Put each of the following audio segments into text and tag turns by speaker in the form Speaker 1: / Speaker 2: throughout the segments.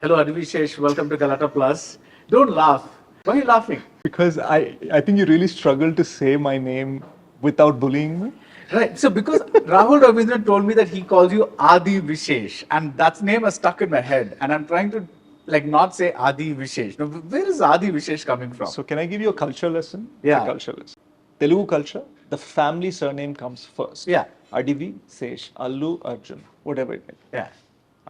Speaker 1: Hello, Adivi Sesh. Welcome to Galatta Plus. Don't laugh. Why are you laughing?
Speaker 2: Because I think you really struggle to say my name without bullying me.
Speaker 1: Right. So, because Rahul Ravindran told me that he calls you Adi Vishesh, and that name has stuck in my head, and I'm trying to not say Adi Vishesh. Now, where is Adi Vishesh coming from?
Speaker 2: So can I give you a culture lesson? It's a
Speaker 1: Yeah.
Speaker 2: culture lesson. Telugu culture, the family surname comes first.
Speaker 1: Yeah.
Speaker 2: Adivi, Sesh, Allu, Arjun, whatever it may be.
Speaker 1: Yeah.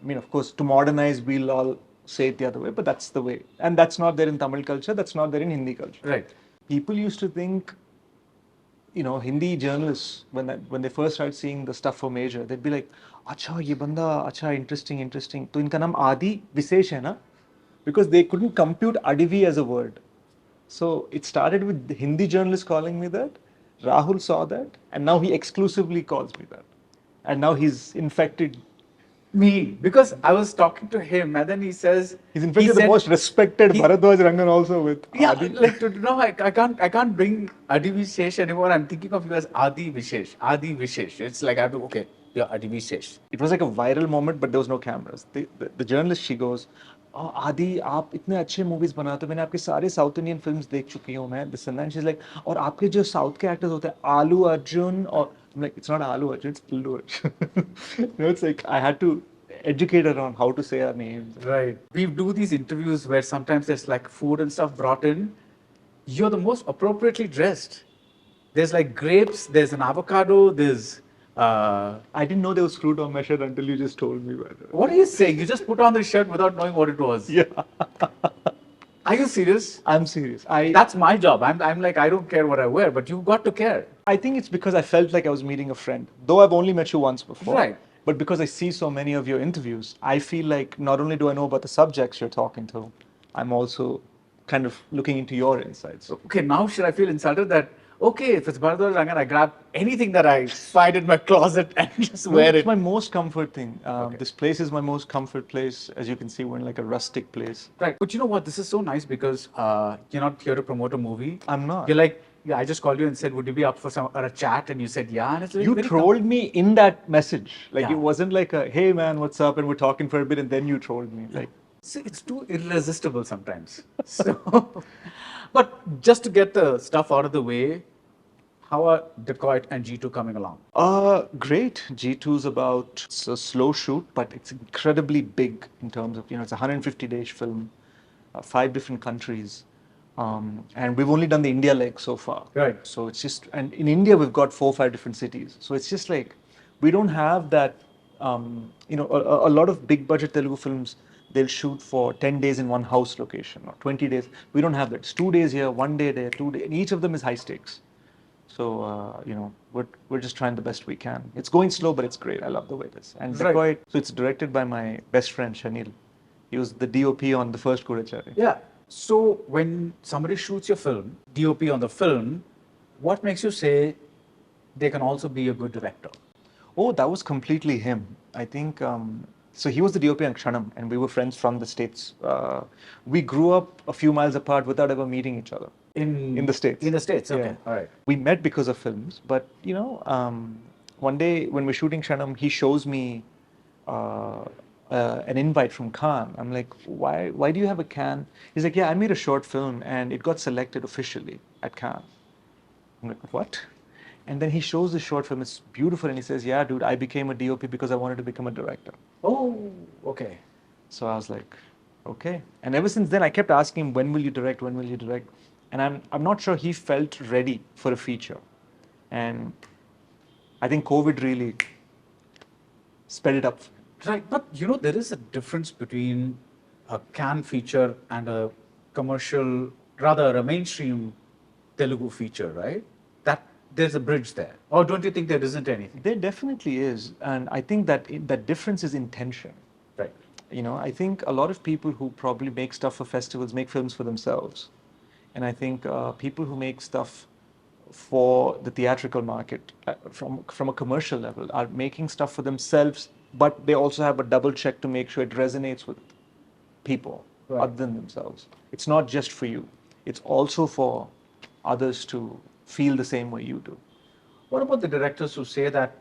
Speaker 2: I mean, of course, to modernize, we'll all say it the other way, but that's the way. And that's not there in Tamil culture, that's not there in Hindi culture.
Speaker 1: Right.
Speaker 2: People used to think, Hindi journalists, when they first started seeing the stuff for Major, they'd be like, "Acha, ye banda, acha, interesting, interesting. तो इनका नाम आदि विशेष है ना?" Because they couldn't compute Adivi as a word. So it started with the Hindi journalists calling me that. Rahul saw that, and now he exclusively calls me that. And now he's infected.
Speaker 1: Me, because I was talking to him, and then he says
Speaker 2: He's infected the most respected Baradwaj Rangan also with
Speaker 1: yeah,
Speaker 2: Adi.
Speaker 1: no, I can't bring Adivi Sesh anymore. I'm thinking of you as Adi Vishesh. Adi Vishesh. It's like I have to, okay, yeah, Adivi Sesh.
Speaker 2: It was like a viral moment, but there was no cameras. The journalist, she goes, "Oh, Adi, आप इतने अच्छे movies बनाते हो, मैंने आपके सारे South Indian films देख चुकी हूँ मैं." This and that. And she's like, और आपके जो South के actors होते हैं, Alu Arjun, और I'm like, it's not Alu Arjun, it's Allu Arjun. It's like I had to educate her on how to say our names.
Speaker 1: Right. We do these interviews where sometimes there's like food and stuff brought in. You're the most appropriately dressed. There's like grapes, there's an avocado, there's.
Speaker 2: I didn't know there was fruit on my shirt until you just told me. By the way.
Speaker 1: What are you saying? You just put on the shirt without knowing what it was.
Speaker 2: Yeah.
Speaker 1: Are you serious?
Speaker 2: I'm serious.
Speaker 1: That's my job. I'm like, I don't care what I wear, but you've got to care.
Speaker 2: I think it's because I felt like I was meeting a friend. Though I've only met you once before.
Speaker 1: Right.
Speaker 2: But because I see so many of your interviews, I feel like not only do I know about the subjects you're talking to, I'm also kind of looking into your insights.
Speaker 1: Okay, now should I feel insulted that, okay, if it's Baradwaj Rangan, I grab anything that I find in my closet and just wear
Speaker 2: It's
Speaker 1: it.
Speaker 2: my most comfort thing.
Speaker 1: Okay.
Speaker 2: This place is my most comfort place. As you can see, we're in like a rustic place.
Speaker 1: Right. But you know what? This is so nice because you're not here to promote a movie.
Speaker 2: I'm not.
Speaker 1: You're like, yeah, I just called you and said, would you be up for a chat? And you said, yeah. And it's like
Speaker 2: You
Speaker 1: very
Speaker 2: trolled me in that message. Like
Speaker 1: Yeah.
Speaker 2: it wasn't like a, "Hey man, what's up?" and we're talking for a bit, and then you trolled me. Like,
Speaker 1: See, it's too irresistible sometimes. So, but just to get the stuff out of the way, how are Decoit and G2 coming along?
Speaker 2: Great. G2's about, it's a slow shoot, but it's incredibly big in terms of, it's a 150-day film, 5 different countries. And we've only done the India leg so far.
Speaker 1: Right.
Speaker 2: So it's just, and in India, we've got 4 or 5 different cities. So it's just like, we don't have that, a lot of big budget Telugu films, they'll shoot for 10 days in one house location or 20 days. We don't have that. It's 2 days here, 1 day there, 2 days. And each of them is high stakes. So, we're just trying the best we can. It's going slow, but it's great. I love the way it is. And
Speaker 1: Right.
Speaker 2: Decoy, so it's directed by my best friend, Shanil. He was the DOP on the first Gurachari.
Speaker 1: Yeah. So when somebody shoots your film, DOP on the film, what makes you say they can also be a good director?
Speaker 2: Oh, that was completely him. I think, so he was the DOP on Kshanam, and we were friends from the States. We grew up a few miles apart without ever meeting each other. In the States.
Speaker 1: In the States, okay.
Speaker 2: Yeah.
Speaker 1: All right.
Speaker 2: We met because of films, but one day when we're shooting Shanam, he shows me an invite from Cannes. I'm like, why do you have a Cannes? He's like, yeah, I made a short film and it got selected officially at Cannes. I'm like, what? And then he shows the short film. It's beautiful, and he says, yeah, dude, I became a DOP because I wanted to become a director.
Speaker 1: Oh, okay.
Speaker 2: So I was like, okay. And ever since then, I kept asking him, when will you direct? When will you direct? And I'm not sure he felt ready for a feature. And I think COVID really sped it up.
Speaker 1: Right. But there is a difference between a can feature and a commercial, rather a mainstream Telugu feature, right? That there's a bridge there. Or don't you think there isn't anything?
Speaker 2: There definitely is. And I think that difference is intention.
Speaker 1: Right.
Speaker 2: I think a lot of people who probably make stuff for festivals make films for themselves. And I think people who make stuff for the theatrical market from a commercial level are making stuff for themselves, but they also have a double check to make sure it resonates with people other than themselves. It's not just for you. It's also for others to feel the same way you do.
Speaker 1: What about the directors who say that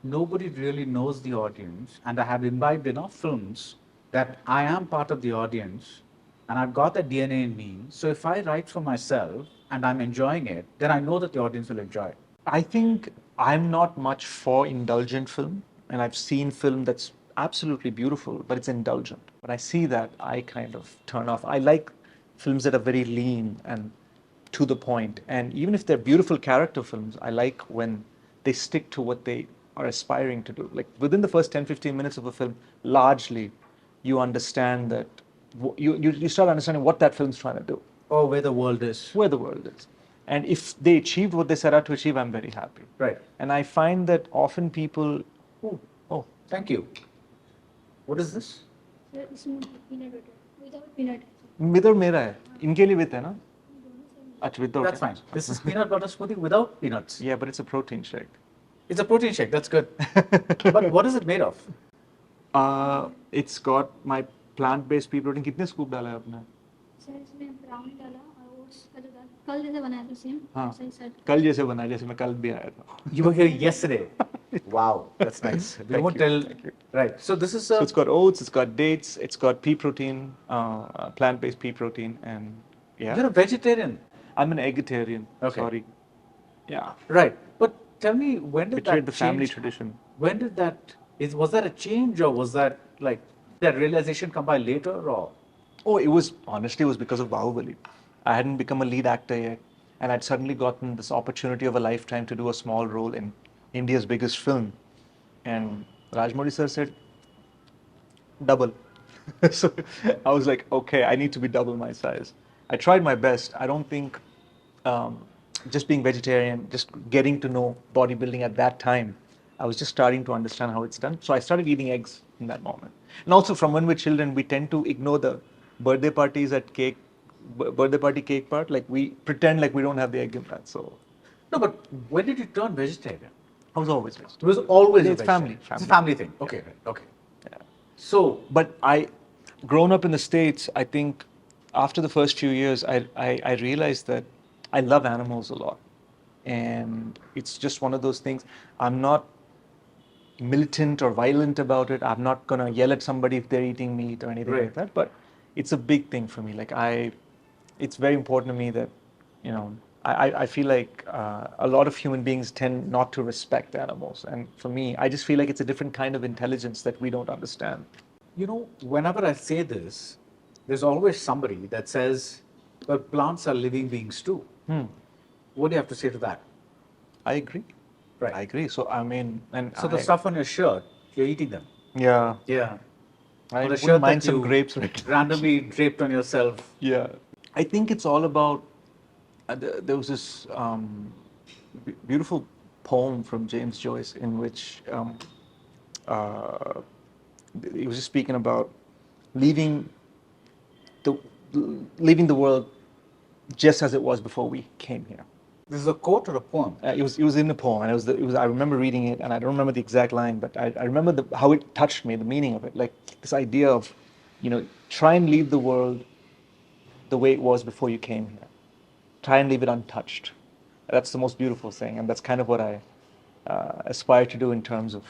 Speaker 1: nobody really knows the audience and I have imbibed enough films that I am part of the audience and I've got that DNA in me. So if I write for myself and I'm enjoying it, then I know that the audience will enjoy it.
Speaker 2: I think I'm not much for indulgent film, and I've seen film that's absolutely beautiful, but it's indulgent. When I see that, I kind of turn off. I like films that are very lean and to the point, and even if they're beautiful character films, I like when they stick to what they are aspiring to do. Like within the first 10-15 minutes of a film, largely you understand that you start understanding what that film's trying to do,
Speaker 1: Or where the world is.
Speaker 2: where the world is. And if they achieved what they set out to achieve, I'm very happy.
Speaker 1: Right.
Speaker 2: And I find that often people,
Speaker 1: Oh, thank you. What is this?
Speaker 3: Sir, इसमें peanut butter without peanut.
Speaker 2: with और मेरा है, इनके लिए with है ना? अच्छा, without.
Speaker 1: That's fine. This is peanut butter smoothie without peanuts.
Speaker 2: Yeah, but it's a protein shake.
Speaker 1: It's a protein shake. That's good. But what is it made of?
Speaker 2: It's got my plant-based pea protein. कितने scoop डाला है आपने?
Speaker 3: Sir इसमें brownie डाला और oats का जो दाल कल जैसे बनाया था सेम
Speaker 2: हाँ,
Speaker 3: सही सर
Speaker 2: कल जैसे बना, जैसे मैं कल भी आया था.
Speaker 1: You were here yesterday. Wow, that's nice. We won't tell. Right. So this is
Speaker 2: So it's got oats, it's got dates, it's got pea protein, plant-based pea protein, and yeah.
Speaker 1: You're a vegetarian.
Speaker 2: I'm an eggetarian.
Speaker 1: Okay.
Speaker 2: Sorry. Yeah.
Speaker 1: Right. But tell me, when did
Speaker 2: Betrayed
Speaker 1: that
Speaker 2: the family
Speaker 1: change?
Speaker 2: tradition.
Speaker 1: When did that? Was that a change, or was that like that realization come by later, or?
Speaker 2: Oh, it was honestly, it was because of Bahubali. I hadn't become a lead actor yet, and I'd suddenly gotten this opportunity of a lifetime to do a small role in India's biggest film. And Rajmouli sir said, double. So I was like, okay, I need to be double my size. I tried my best. I don't think just being vegetarian, just getting to know bodybuilding at that time, I was just starting to understand how it's done. So I started eating eggs in that moment. And also, from when we're children, we tend to ignore the birthday parties at birthday party cake part. Like we pretend like we don't have the egg in that. So
Speaker 1: No, but when did you turn vegetarian?
Speaker 2: I was always vegetarian.
Speaker 1: It was always
Speaker 2: It's
Speaker 1: a
Speaker 2: family.
Speaker 1: vegetarian. It's a family thing. Okay, right. Okay.
Speaker 2: Yeah.
Speaker 1: So,
Speaker 2: But grown up in the States, I think after the first few years, I realized that I love animals a lot. And it's just one of those things. I'm not militant or violent about it. I'm not going to yell at somebody if they're eating meat or anything
Speaker 1: Right.
Speaker 2: like that. But it's a big thing for me. Like it's very important to me that, I feel like a lot of human beings tend not to respect animals. And for me, I just feel like it's a different kind of intelligence that we don't understand.
Speaker 1: whenever I say this, there's always somebody that says, well, plants are living beings too. What do you have to say to that?
Speaker 2: I agree.
Speaker 1: Right.
Speaker 2: I agree. So I mean, and
Speaker 1: So the stuff on your shirt, you're eating them.
Speaker 2: Yeah.
Speaker 1: Yeah.
Speaker 2: I
Speaker 1: Or the
Speaker 2: wouldn't
Speaker 1: shirt
Speaker 2: mind
Speaker 1: that
Speaker 2: some
Speaker 1: you
Speaker 2: grapes right.
Speaker 1: randomly draped on yourself.
Speaker 2: Yeah. I think it's all about. There was this beautiful poem from James Joyce in which he was just speaking about leaving the world just as it was before we came here.
Speaker 1: This is a quote or a poem?
Speaker 2: It was in the poem, and it was I remember reading it, and I don't remember the exact line, but I remember how it touched me, the meaning of it, like this idea of, try and leave the world the way it was before you came here. Try and leave it untouched. That's the most beautiful thing, and that's kind of what I aspire to do in terms of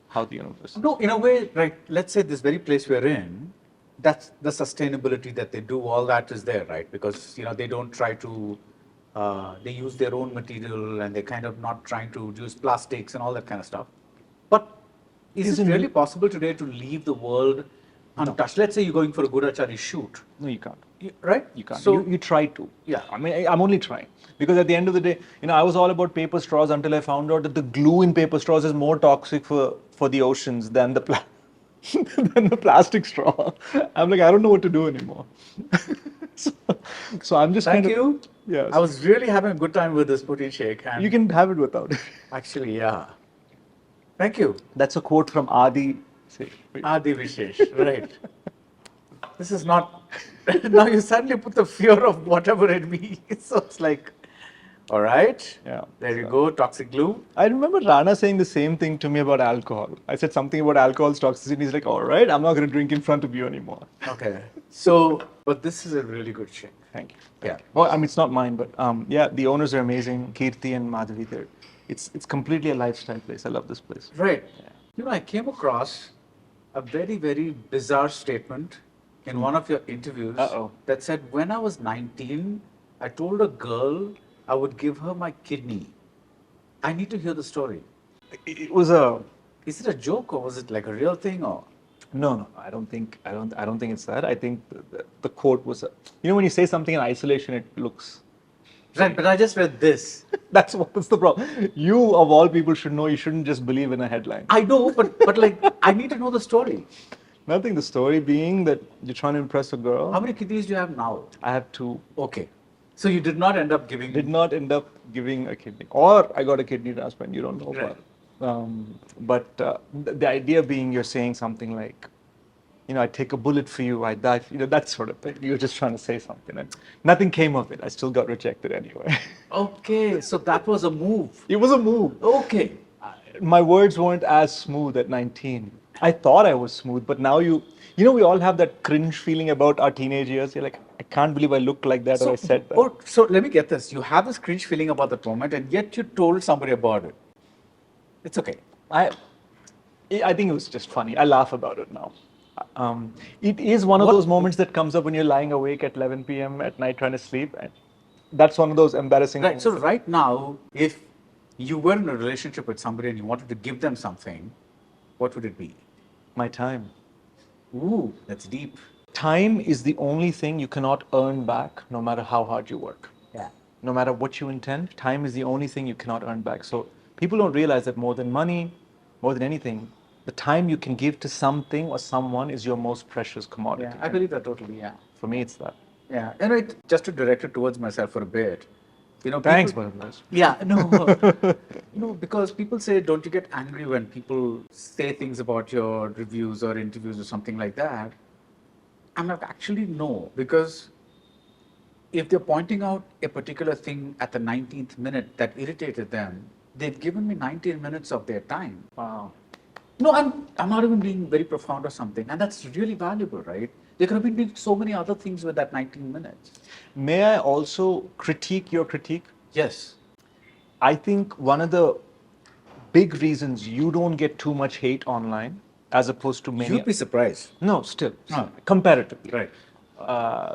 Speaker 2: how the universe.
Speaker 1: No, in a way, right, let's say this very place we're in, that's the sustainability that they do, all that is there, right? Because, they don't try to, they use their own material and they're kind of not trying to use plastics and all that kind of stuff. But is it really possible today to leave the world untouched? Let's say you're going for a Gurachari shoot.
Speaker 2: No, you can't.
Speaker 1: Right?
Speaker 2: You can't.
Speaker 1: So,
Speaker 2: you try to.
Speaker 1: Yeah.
Speaker 2: I mean, I'm only trying. Because at the end of the day, I was all about paper straws until I found out that the glue in paper straws is more toxic for the oceans than the than the plastic straw. I'm like, I don't know what to do anymore. so I'm just
Speaker 1: Thank
Speaker 2: kind of,
Speaker 1: you.
Speaker 2: Yeah.
Speaker 1: I was really having a good time with this protein shake. And
Speaker 2: You can have it without it.
Speaker 1: actually, yeah. Thank you.
Speaker 2: That's a quote from Adivi Sesh.
Speaker 1: Adivi Sesh, right. This is not, now you suddenly put the fear of whatever it means. So it's like, all right,
Speaker 2: Yeah.
Speaker 1: there you go, toxic glue.
Speaker 2: I remember Rana saying the same thing to me about alcohol. I said something about alcohol's toxicity. He's like, all right, I'm not going to drink in front of you anymore.
Speaker 1: Okay. So, but this is a really good shake.
Speaker 2: Thank you.
Speaker 1: Yeah.
Speaker 2: Well, I mean, it's not mine, but yeah, the owners are amazing. Kirti and Madhavi, it's completely a lifestyle place. I love this place.
Speaker 1: Right. I came across a very, very bizarre statement in one of your interviews
Speaker 2: Uh-oh.
Speaker 1: that said, when I was 19, I told a girl I would give her my kidney. I need to hear the story.
Speaker 2: It was a
Speaker 1: Is it a joke or was it like a real thing or?
Speaker 2: no. I don't think it's that. I think the quote was, when you say something in isolation, it looks.
Speaker 1: Right, but I just read this.
Speaker 2: That's the problem. You of all people should know. You shouldn't just believe in a headline.
Speaker 1: I know, but like, I need to know the story.
Speaker 2: Nothing. The story being that you're trying to impress a girl.
Speaker 1: How many kidneys do you have now?
Speaker 2: I have two.
Speaker 1: Okay. So you did not end up giving.
Speaker 2: Did not end up giving a kidney, or I got a kidney transplant. You don't know
Speaker 1: Right.
Speaker 2: But the idea being you're saying something like, I take a bullet for you, I die, that sort of thing. You're just trying to say something, and nothing came of it. I still got rejected anyway.
Speaker 1: Okay, so that was a move.
Speaker 2: It was a move.
Speaker 1: Okay.
Speaker 2: My words weren't as smooth at 19. I thought I was smooth, but now we all have that cringe feeling about our teenage years. You're like, I can't believe I looked like that or I said that.
Speaker 1: So let me get this. You have this cringe feeling about that moment, and yet you told somebody about it. It's okay.
Speaker 2: I think it was just funny. I laugh about it now. It is one of those moments that comes up when you're lying awake at 11 p.m. at night trying to sleep. And that's one of those embarrassing
Speaker 1: Right.
Speaker 2: things.
Speaker 1: So right now, if you were in a relationship with somebody and you wanted to give them something, what would it be?
Speaker 2: My time.
Speaker 1: Ooh, that's deep.
Speaker 2: Time is the only thing you cannot earn back no matter how hard you work.
Speaker 1: Yeah.
Speaker 2: No matter what you intend, time is the only thing you cannot earn back. So people don't realize that more than money, more than anything, the time you can give to something or someone is your most precious commodity.
Speaker 1: Yeah, I believe that totally. Yeah.
Speaker 2: For me, it's that.
Speaker 1: Yeah. And just to direct it towards myself for a bit,
Speaker 2: Thanks,
Speaker 1: people-
Speaker 2: Baradwaj.
Speaker 1: Yeah, no, because people say, don't you get angry when people say things about your reviews or interviews or something like that? I'm like, actually, no, because if they're pointing out a particular thing at the 19th minute that irritated them, they've given me 19 minutes of their time.
Speaker 2: Wow.
Speaker 1: No, I'm not even being very profound or something, and that's really valuable, right? They could have been doing so many other things with that 19 minutes.
Speaker 2: May I also critique your critique?
Speaker 1: Yes.
Speaker 2: I think one of the big reasons you don't get too much hate online, as opposed to many.
Speaker 1: You'd be surprised.
Speaker 2: No, still,
Speaker 1: Oh.
Speaker 2: comparatively.
Speaker 1: Right.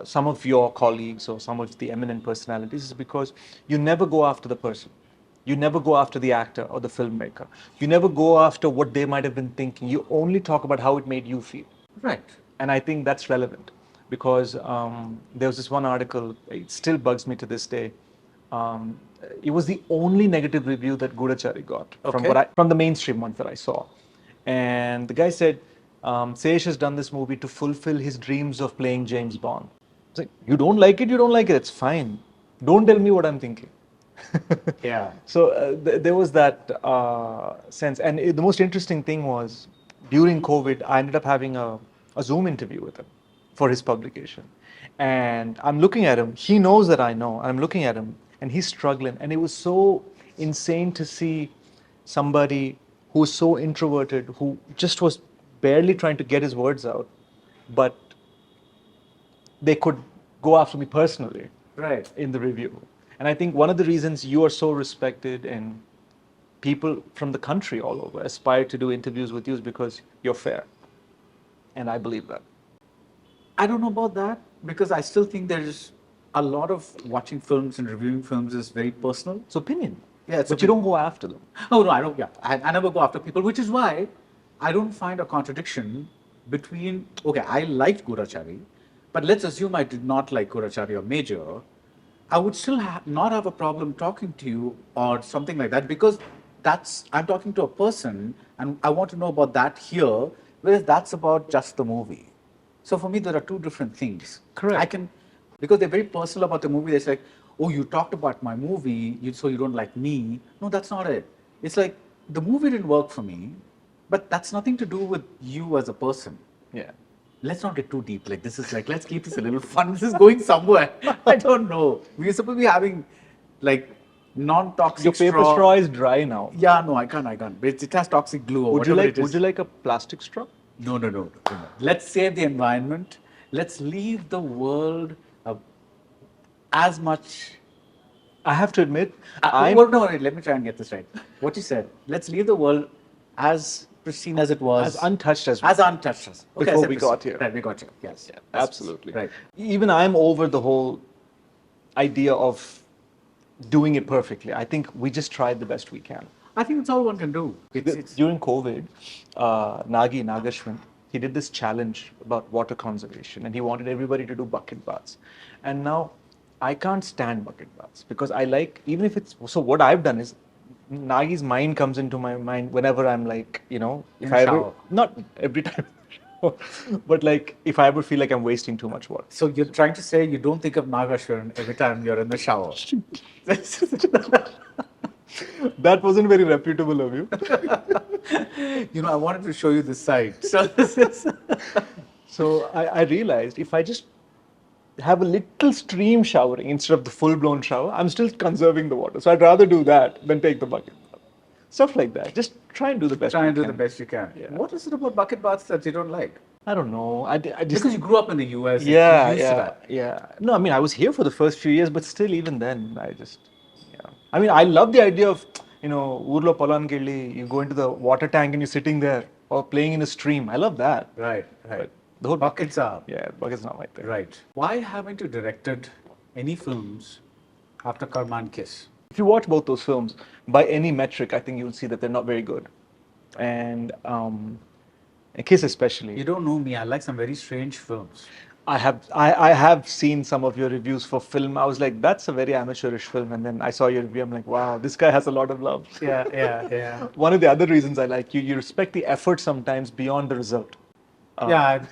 Speaker 2: Some of your colleagues or some of the eminent personalities is because you never go after the person. You never go after the actor or the filmmaker. You never go after what they might have been thinking. You only talk about how it made you feel.
Speaker 1: Right.
Speaker 2: And I think that's relevant because there was this one article, it still bugs me to this day. It was the only negative review that Gurachari got
Speaker 1: Okay.
Speaker 2: from the mainstream ones that I saw. And the guy said, Sesh has done this movie to fulfill his dreams of playing James Bond. It's like, you don't like it, it's fine. Don't tell me what I'm thinking.
Speaker 1: Yeah.
Speaker 2: So there was that sense. And the most interesting thing was, during COVID, I ended up having a Zoom interview with him for his publication. And I'm looking at him. He knows that I know. I'm looking at him, and he's struggling. And it was so insane to see somebody who was so introverted, who just was barely trying to get his words out, but they could go after me personally
Speaker 1: Right.
Speaker 2: in the review. And I think one of the reasons you are so respected and people from the country all over aspire to do interviews with you is because you're fair. And I believe that.
Speaker 1: I don't know about that because I still think there's a lot of watching films and reviewing films is very personal.
Speaker 2: It's opinion.
Speaker 1: Yeah, it's
Speaker 2: but you don't go after them.
Speaker 1: Oh, no, I don't. Yeah, I never go after people, which is why I don't find a contradiction between, okay, I liked Gurachari, but let's assume I did not like Gurachari or Major. I would still not have a problem talking to you or something like that because I'm talking to a person and I want to know about that here, whereas that's about just the movie. So for me, there are two different things.
Speaker 2: Correct.
Speaker 1: Because they're very personal about the movie. It's like, oh, you talked about my movie, so you don't like me. No, that's not it. It's like the movie didn't work for me, but that's nothing to do with you as a person.
Speaker 2: Yeah.
Speaker 1: Let's not get too deep. Like this is like, let's keep this a little fun. This is going somewhere. I don't know. We're supposed to be having like non-toxic
Speaker 2: Your paper straw is dry now.
Speaker 1: Yeah, no, I can't. It has toxic glue or whatever it is.
Speaker 2: Would you like a plastic straw?
Speaker 1: No. Let's save the environment. Let's leave the world as much.
Speaker 2: I have to admit,
Speaker 1: Well, no, let me try and get this right. What you said. Let's leave the world as pristine as it was.
Speaker 2: As untouched as
Speaker 1: As untouched as. Okay, I
Speaker 2: before
Speaker 1: said
Speaker 2: we
Speaker 1: pristine.
Speaker 2: got here.
Speaker 1: Right, we got here. Yes.
Speaker 2: Yeah,
Speaker 1: That's-
Speaker 2: absolutely.
Speaker 1: Right.
Speaker 2: Even I'm over the whole idea of doing it perfectly. I think we just tried the best we can.
Speaker 1: I think it's all one can do. It's
Speaker 2: During COVID, Nagashwin, he did this challenge about water conservation and he wanted everybody to do bucket baths. And now I can't stand bucket baths because I like, even if it's, so what I've done is Nagi's mind comes into my mind whenever I'm like, you know, if
Speaker 1: In a
Speaker 2: I ever,
Speaker 1: shower.
Speaker 2: not every time, but like if I ever feel like I'm wasting too much water.
Speaker 1: So you're trying to say you don't think of Nagashwaran every time you're in the shower.
Speaker 2: That wasn't very reputable of you.
Speaker 1: You know, I wanted to show you this side. So this is
Speaker 2: So I realized if I just have a little stream showering instead of the full-blown shower, I'm still conserving the water. So I'd rather do that than take the bucket bath. Stuff like that. Just try and do the best.
Speaker 1: try
Speaker 2: you
Speaker 1: and do
Speaker 2: can.
Speaker 1: the best you can.
Speaker 2: Yeah.
Speaker 1: What is it about bucket baths that you don't like?
Speaker 2: I don't know. I just
Speaker 1: Because you grew up in the US.
Speaker 2: yeah,
Speaker 1: you're used to
Speaker 2: yeah,
Speaker 1: that.
Speaker 2: yeah. No, I mean I was here for the first few years, but still, even then, I just, yeah. I mean, I love the idea of, you know, Urlo Polangelli. You go into the water tank and you're sitting there, or playing in a stream. I love that.
Speaker 1: Right, right.
Speaker 2: But the whole
Speaker 1: Buckets are.
Speaker 2: yeah, bucket's not my thing.
Speaker 1: Right. Why haven't you directed any films after Karma and Kiss?
Speaker 2: If you watch both those films, by any metric, I think you'll see that they're not very good. And Kiss especially.
Speaker 1: You don't know me. I like some very strange films.
Speaker 2: I have seen some of your reviews for film. I was like, that's a very amateurish film. And then I saw your review. I'm like, wow, this guy has a lot of love.
Speaker 1: Yeah.
Speaker 2: One of the other reasons I like you, you respect the effort sometimes beyond the result.
Speaker 1: Yeah.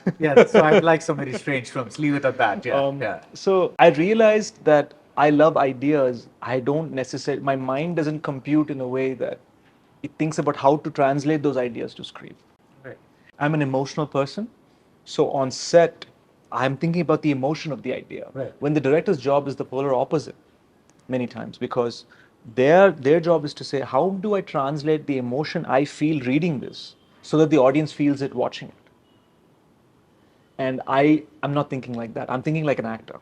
Speaker 1: So I like some very strange films. Leave it at that. Yeah, yeah.
Speaker 2: So I realized that I love ideas. I don't necessarily, my mind doesn't compute in a way that it thinks about how to translate those ideas to screen.
Speaker 1: Right.
Speaker 2: I'm an emotional person. So on set, I'm thinking about the emotion of the idea.
Speaker 1: Right.
Speaker 2: When the director's job is the polar opposite many times, because their job is to say, how do I translate the emotion I feel reading this so that the audience feels it watching it? And I'm not thinking like that. I'm thinking like an actor.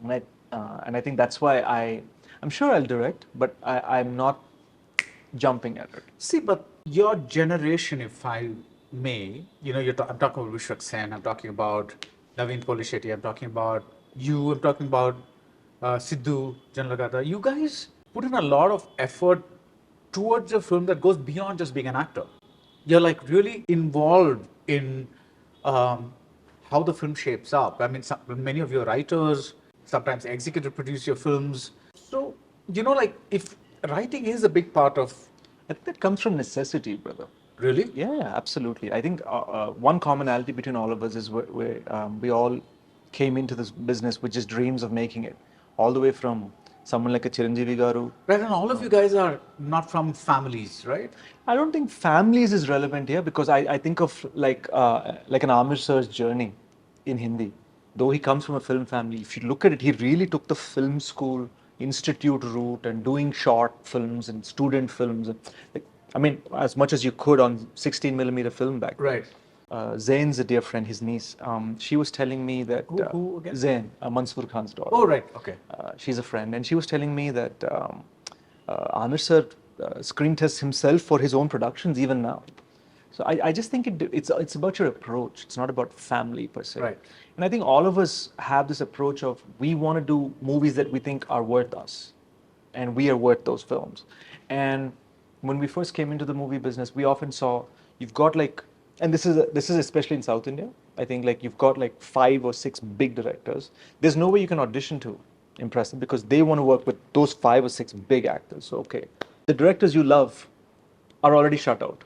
Speaker 2: And I think that's why I'm sure I'll direct, but I'm not jumping at it.
Speaker 1: See, but your generation, if I may, you know, I'm talking about Vishwak Sen, I'm talking about Naveen Polishetty, I'm talking about you, I'm talking about Sidhu, Janlagata. You guys put in a lot of effort towards a film that goes beyond just being an actor. You're like really involved in how the film shapes up. I mean, many of your writers sometimes executive produce your films. So, you know, like if writing is a big part of.
Speaker 2: I think that comes from necessity, brother.
Speaker 1: Really?
Speaker 2: Yeah, absolutely. I think one commonality between all of us is we all came into this business with just dreams of making it, all the way from someone like a Chiranjeevi Garu.
Speaker 1: Right, and all of you guys are not from families, right?
Speaker 2: I don't think families is relevant here because I think of like an Amir sir's journey in Hindi. Though he comes from a film family, if you look at it, he really took the film school institute route and doing short films and student films. And, like, I mean, as much as you could on 16mm film back then.
Speaker 1: Right.
Speaker 2: Zain's a dear friend, his niece. She was telling me that
Speaker 1: Who again?
Speaker 2: Zain, Mansoor Khan's daughter.
Speaker 1: Oh, right. Okay.
Speaker 2: She's a friend, and she was telling me that Amir sir screen tests himself for his own productions even now. So I just think it's about your approach. It's not about family per se.
Speaker 1: Right.
Speaker 2: And I think all of us have this approach of we want to do movies that we think are worth us, and we are worth those films. And when we first came into the movie business, we often saw you've got like, and this is especially in South India. I think like you've got like 5 or 6 big directors. There's no way you can audition to impress them because they want to work with those 5 or 6 big actors. So okay, the directors you love are already shut out.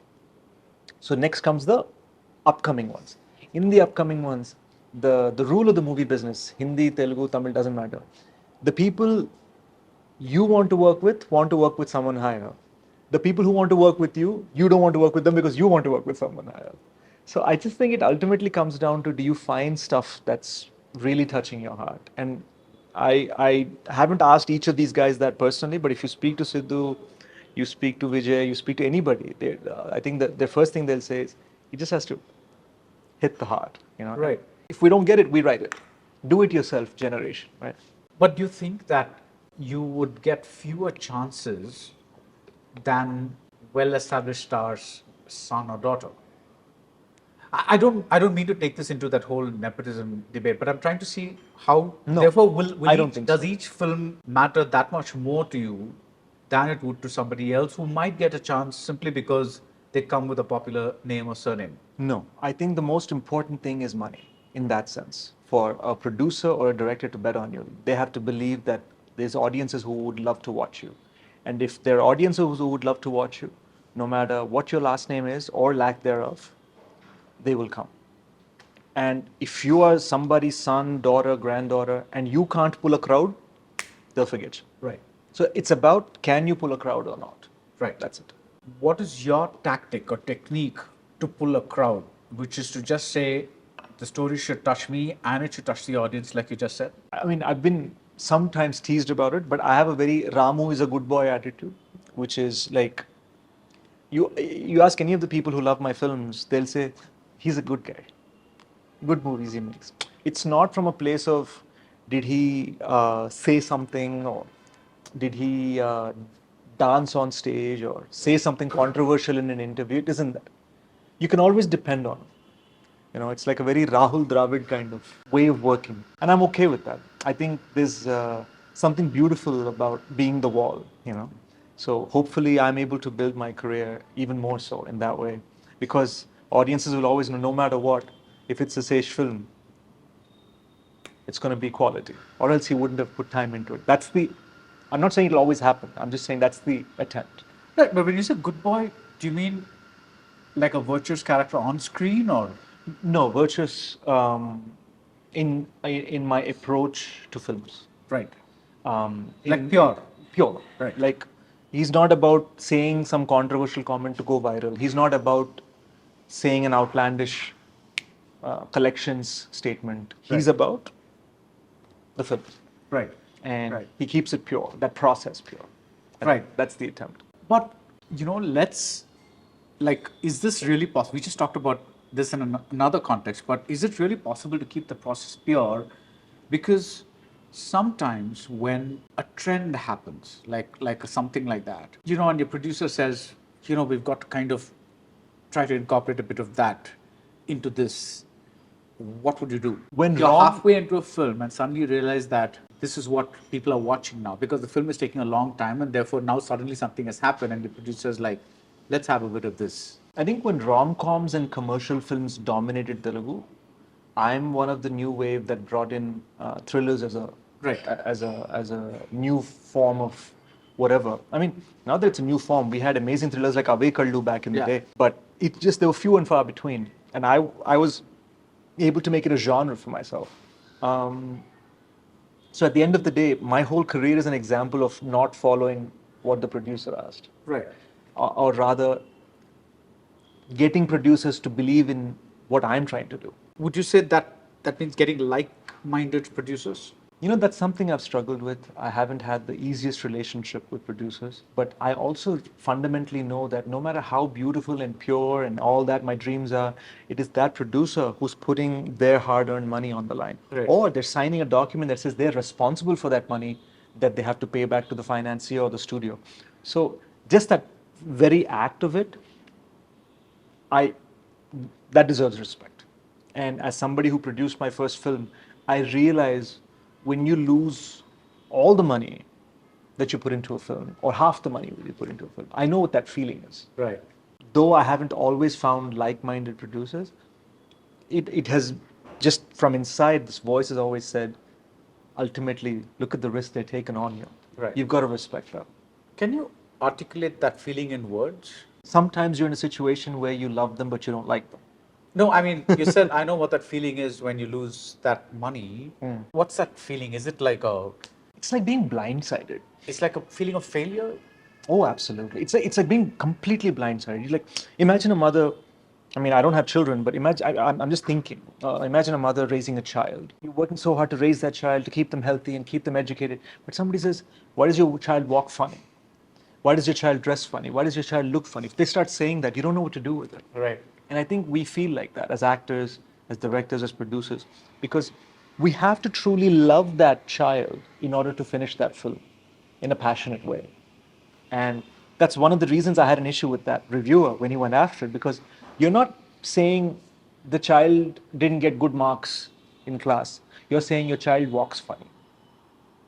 Speaker 2: So next comes the upcoming ones. In the upcoming ones, the rule of the movie business, Hindi, Telugu, Tamil, doesn't matter. The people you want to work with someone higher. The people who want to work with you, you don't want to work with them because you want to work with someone higher. So I just think it ultimately comes down to, do you find stuff that's really touching your heart? And I haven't asked each of these guys that personally, but if you speak to Sidhu, you speak to Vijay, you speak to anybody, I think that the first thing they'll say is, he just has to hit the heart, you know.
Speaker 1: Right.
Speaker 2: If we don't get it, we write it. Do it yourself generation, right?
Speaker 1: But do you think that you would get fewer chances than well-established stars son or daughter. I don't mean to take this into that whole nepotism debate, but I'm trying to see how.
Speaker 2: No,
Speaker 1: Therefore, will
Speaker 2: I don't think
Speaker 1: does
Speaker 2: so.
Speaker 1: each film matter that much more to you than it would to somebody else who might get a chance simply because they come with a popular name or surname?
Speaker 2: No, I think the most important thing is money in that sense. For a producer or a director to bet on you, they have to believe that there's audiences who would love to watch you. And if there are audiences who would love to watch you, no matter what your last name is or lack thereof, they will come. And if you are somebody's son, daughter, granddaughter, and you can't pull a crowd, they'll forget you.
Speaker 1: Right.
Speaker 2: So it's about, can you pull a crowd or not?
Speaker 1: Right.
Speaker 2: That's it.
Speaker 1: What is your tactic or technique to pull a crowd, which is to just say the story should touch me and it should touch the audience, like you just said?
Speaker 2: I mean, I've been sometimes teased about it, but I have a very Ramu is a good boy attitude, which is like, you ask any of the people who love my films, they'll say, he's a good guy. Good movies he makes. It's not from a place of, did he say something, or did he dance on stage, or say something controversial in an interview. It isn't that. You can always depend on him. You know, it's like a very Rahul Dravid kind of way of working. And I'm okay with that. I think there's something beautiful about being the wall, you know. So hopefully I'm able to build my career even more so in that way. Because audiences will always know, no matter what, if it's a Sesh film, it's going to be quality. Or else he wouldn't have put time into it. I'm not saying it'll always happen. I'm just saying that's the attempt.
Speaker 1: Right, but when you say good boy, do you mean like a virtuous character on screen, or?
Speaker 2: No, virtuous in my approach to films.
Speaker 1: Right.
Speaker 2: Like
Speaker 1: Pure.
Speaker 2: pure.
Speaker 1: Right.
Speaker 2: Like, he's not about saying some controversial comment to go viral. He's not about saying an outlandish collections statement. He's
Speaker 1: Right.
Speaker 2: about the film.
Speaker 1: Right.
Speaker 2: And
Speaker 1: Right.
Speaker 2: he keeps it pure, that process pure. And
Speaker 1: Right.
Speaker 2: That's the attempt.
Speaker 1: But, is this really possible? We just talked about this in another context, but is it really possible to keep the process pure? Because sometimes when a trend happens, like something like that, and your producer says, we've got to kind of try to incorporate a bit of that into this, what would you do?
Speaker 2: When
Speaker 1: you're
Speaker 2: Rom-
Speaker 1: halfway into a film and suddenly you realize that this is what people are watching now, because the film is taking a long time, and therefore now suddenly something has happened and the producer's like, let's have a bit of this.
Speaker 2: I think when rom-coms and commercial films dominated Telugu, I'm one of the new wave that brought in thrillers as a
Speaker 1: Right.
Speaker 2: as a new form of whatever. I mean, now that it's a new form, we had amazing thrillers like Ave Kallu back in the
Speaker 1: Yeah.
Speaker 2: day, but it just, they were few and far between, and I was able to make it a genre for myself. So at the end of the day, my whole career is an example of not following what the producer asked,
Speaker 1: Right.
Speaker 2: or rather getting producers to believe in what I'm trying to do.
Speaker 1: Would you say that means getting like-minded producers?
Speaker 2: That's something I've struggled with. I haven't had the easiest relationship with producers, but I also fundamentally know that no matter how beautiful and pure and all that my dreams are, it is that producer who's putting their hard-earned money on the line.
Speaker 1: Right.
Speaker 2: Or they're signing a document that says they're responsible for that money that they have to pay back to the financier or the studio. So just that very act of it, that deserves respect. And as somebody who produced my first film, I realize when you lose all the money that you put into a film, or half the money that you put into a film, I know what that feeling is.
Speaker 1: Right.
Speaker 2: Though I haven't always found like-minded producers, it has just from inside, this voice has always said, ultimately, look at the risk they're taking on you.
Speaker 1: Right.
Speaker 2: You've got to respect that.
Speaker 1: Can you articulate that feeling in words?
Speaker 2: Sometimes you're in a situation where you love them, but you don't like them.
Speaker 1: No, I mean, you said, I know what that feeling is when you lose that money. What's that feeling? Is it like
Speaker 2: It's like being blindsided.
Speaker 1: it's like a feeling of failure?
Speaker 2: Oh, absolutely. It's like being completely blindsided. You like imagine a mother. I mean, I don't have children, but imagine I'm just thinking. Imagine a mother raising a child. You're working so hard to raise that child, to keep them healthy and keep them educated. But somebody says, "Why does your child walk funny? Why does your child dress funny? Why does your child look funny?" If they start saying that, you don't know what to do with it.
Speaker 1: Right.
Speaker 2: And I think we feel like that as actors, as directors, as producers, because we have to truly love that child in order to finish that film in a passionate way. And That's one of the reasons I had an issue with that reviewer when he went after it, because you're not saying the child didn't get good marks in class. You're saying your child walks funny.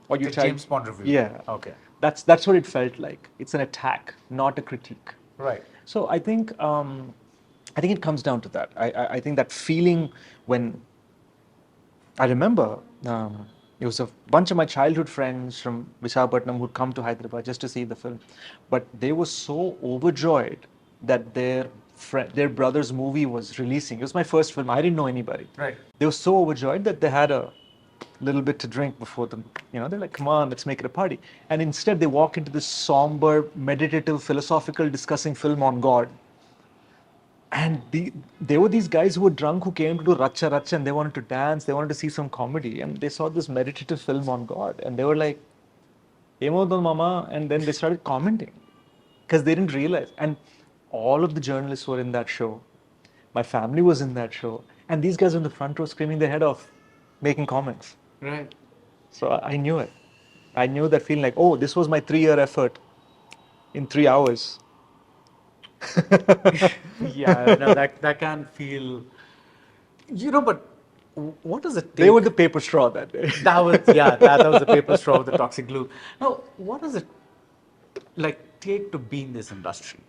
Speaker 2: Or your
Speaker 1: The
Speaker 2: child,
Speaker 1: James Bond review.
Speaker 2: yeah.
Speaker 1: Okay.
Speaker 2: That's what it felt like. It's an attack, not a critique.
Speaker 1: Right.
Speaker 2: So I think it comes down to that. I think that feeling when I remember it was a bunch of my childhood friends from Visakhapatnam who'd come to Hyderabad just to see the film, but they were so overjoyed that their brother's movie was releasing. It was my first film. I didn't know anybody.
Speaker 1: Right.
Speaker 2: They were so overjoyed that they had a little bit to drink before them. They're like, come on, let's make it a party. And instead they walk into this somber, meditative, philosophical, discussing film on God. And there were these guys who were drunk who came to do Racha Racha and they wanted to dance, they wanted to see some comedy. And they saw this meditative film on God. And they were like, Emodon Mama. And then they started commenting because they didn't realize. And all of the journalists were in that show. My family was in that show. And these guys on the front row screaming their head off, making comments.
Speaker 1: Right.
Speaker 2: So I knew it. I knew that feeling like, oh, this was my 3-year effort in 3 hours.
Speaker 1: Yeah, no, that can feel, but what does it take?
Speaker 2: They were the paper straw that day.
Speaker 1: That was the paper straw with the toxic glue. Now, what does it take to be in this industry?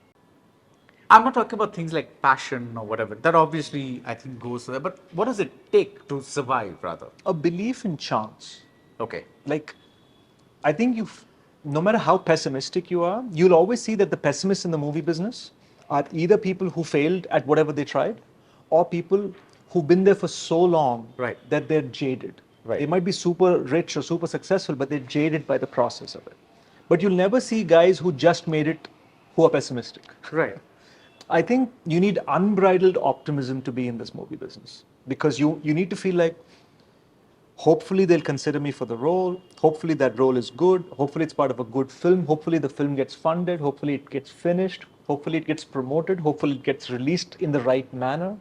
Speaker 1: I'm not talking about things like passion or whatever. That obviously I think goes there. But what does it take to survive, rather?
Speaker 2: A belief in chance.
Speaker 1: Okay.
Speaker 2: Like, I think no matter how pessimistic you are, you'll always see that the pessimists in the movie business are either people who failed at whatever they tried, or people who've been there for so long
Speaker 1: Right.
Speaker 2: that they're jaded.
Speaker 1: Right.
Speaker 2: They might be super rich or super successful, but they're jaded by the process of it. But you'll never see guys who just made it who are pessimistic.
Speaker 1: Right.
Speaker 2: I think you need unbridled optimism to be in this movie business, because you need to feel like, hopefully they'll consider me for the role, hopefully that role is good, hopefully it's part of a good film, hopefully the film gets funded, hopefully it gets finished, hopefully it gets promoted, hopefully it gets released in the right manner,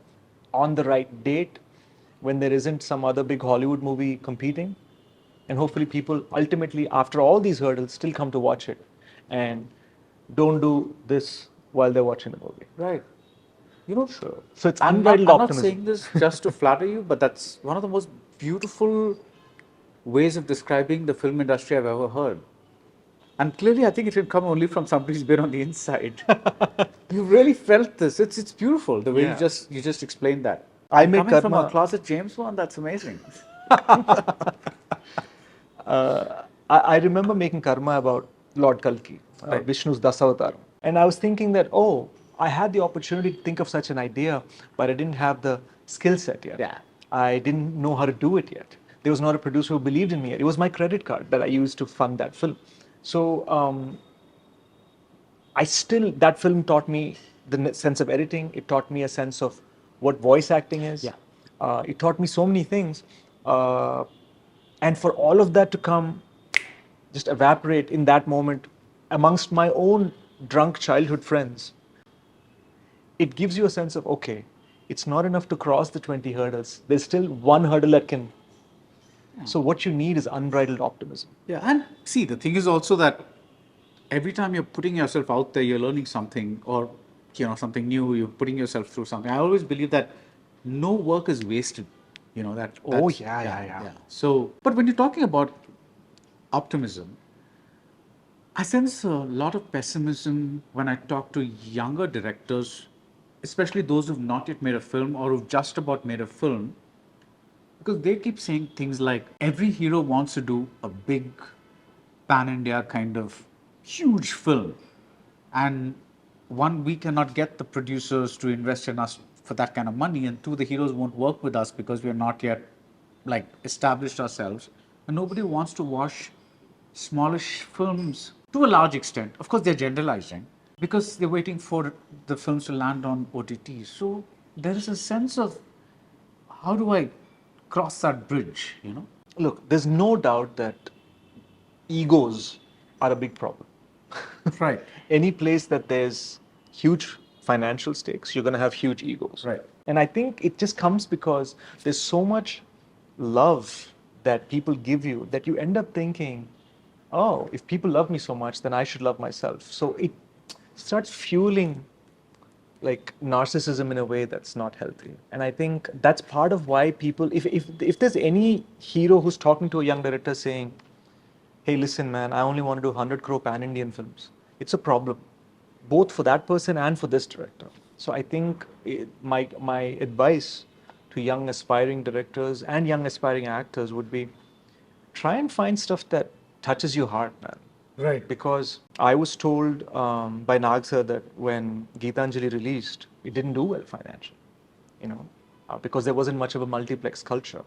Speaker 2: on the right date, when there isn't some other big Hollywood movie competing. And hopefully people ultimately, after all these hurdles, still come to watch it and don't do this while they're watching the movie.
Speaker 1: Right.
Speaker 2: So it's
Speaker 1: I'm not
Speaker 2: unbridled optimism.
Speaker 1: saying this just to flatter you, but that's one of the most beautiful ways of describing the film industry I've ever heard. And clearly, I think it can come only from somebody who's been on the inside. You really felt this. It's beautiful the way
Speaker 2: Yeah.
Speaker 1: you just explained that.
Speaker 2: I
Speaker 1: And
Speaker 2: make
Speaker 1: coming from a
Speaker 2: karma-
Speaker 1: closet James Bond, that's amazing.
Speaker 2: I remember making karma about Lord Kalki,
Speaker 1: Right.
Speaker 2: Vishnu's Dasavatar. And I was thinking that, I had the opportunity to think of such an idea, but I didn't have the skill set yet.
Speaker 1: Yeah.
Speaker 2: I didn't know how to do it yet. There was not a producer who believed in me yet. It was my credit card that I used to fund that film. So that film taught me the sense of editing. It taught me a sense of what voice acting is.
Speaker 1: Yeah.
Speaker 2: It taught me so many things. And for all of that to come, just evaporate in that moment amongst my own drunk childhood friends, it gives you a sense of, okay, it's not enough to cross the 20 hurdles. There's still one hurdle that can. So what you need is unbridled optimism.
Speaker 1: Yeah, and see, the thing is also that every time you're putting yourself out there, you're learning something, or something new. You're putting yourself through something. I always believe that no work is wasted. Yeah. So, but when you're talking about optimism, I sense a lot of pessimism when I talk to younger directors, especially those who've not yet made a film or who've just about made a film, because they keep saying things like every hero wants to do a big pan-India kind of huge film, and one, we cannot get the producers to invest in us for that kind of money, and two, the heroes won't work with us because we are not yet established ourselves, and nobody wants to watch smallish films to a large extent. Of course, they're generalizing because they're waiting for the films to land on OTT. So there is a sense of, how do I cross that bridge,
Speaker 2: Look, there's no doubt that egos are a big problem.
Speaker 1: Right.
Speaker 2: Any place that there's huge financial stakes, you're going to have huge egos.
Speaker 1: Right.
Speaker 2: And I think it just comes because there's so much love that people give you that you end up thinking, if people love me so much, then I should love myself. So starts fueling like narcissism in a way that's not healthy. And I think that's part of why people, if there's any hero who's talking to a young director saying, hey, listen, man, I only want to do 100 crore pan-Indian films, it's a problem, both for that person and for this director. So I think my advice to young aspiring directors and young aspiring actors would be try and find stuff that touches your heart, man.
Speaker 1: Right.
Speaker 2: Because I was told by Nag sir that when Geetanjali released, it didn't do well financially, because there wasn't much of a multiplex culture.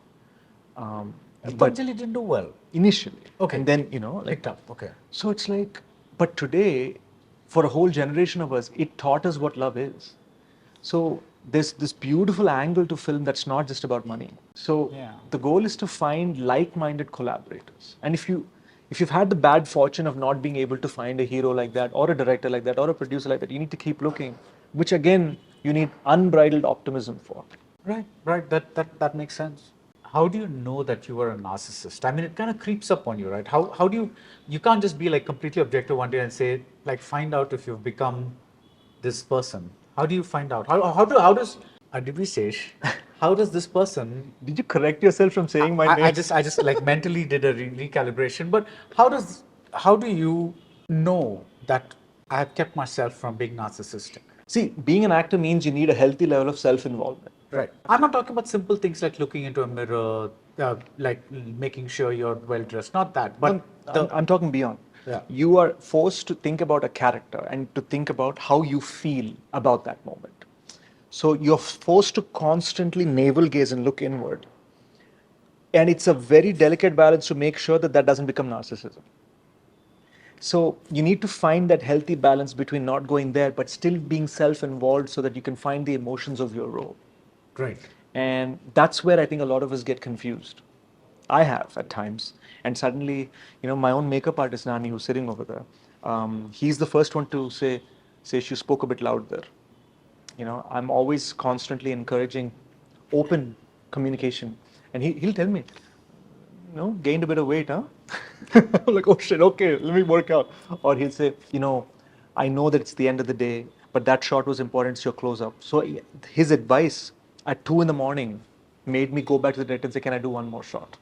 Speaker 2: But
Speaker 1: Gitanjali didn't do well.
Speaker 2: initially,
Speaker 1: Okay.
Speaker 2: and then
Speaker 1: Picked up. Okay.
Speaker 2: so it's like, but today, for a whole generation of us, it taught us what love is. So there's this beautiful angle to film that's not just about money. So
Speaker 1: Yeah.
Speaker 2: the goal is to find like-minded collaborators. And if you've had the bad fortune of not being able to find a hero like that, or a director like that, or a producer like that, you need to keep looking, which again, you need unbridled optimism for.
Speaker 1: Right. Right. That makes sense. How do you know that you are a narcissist? I mean, it kind of creeps up on you, right? How do you can't just be like completely objective one day and say, like, find out if you've become this person. How do you find out? How does Adivi Sesh, how does this person?
Speaker 2: Did you correct yourself from saying my name?
Speaker 1: I just like mentally did a recalibration. But how do you know that I have kept myself from being narcissistic?
Speaker 2: See, being an actor means you need a healthy level of self-involvement.
Speaker 1: Right. I'm not talking about simple things like looking into a mirror, like making sure you're well dressed. Not that, but
Speaker 2: I'm talking beyond.
Speaker 1: Yeah.
Speaker 2: You are forced to think about a character and to think about how you feel about that moment. So you're forced to constantly navel gaze and look inward. And it's a very delicate balance to make sure that that doesn't become narcissism. So you need to find that healthy balance between not going there but still being self-involved so that you can find the emotions of your role.
Speaker 1: Great.
Speaker 2: And that's where I think a lot of us get confused. I have at times. And suddenly, my own makeup artist, Nani, who's sitting over there, he's the first one to say, you spoke a bit loud there. I'm always constantly encouraging open communication. And he'll tell me, gained a bit of weight, huh? I'm like, oh shit, okay, let me work out. Or he'll say, I know that it's the end of the day, but that shot was important, it's your close-up. So his advice at 2 in the morning made me go back to the director and say, can I do one more shot?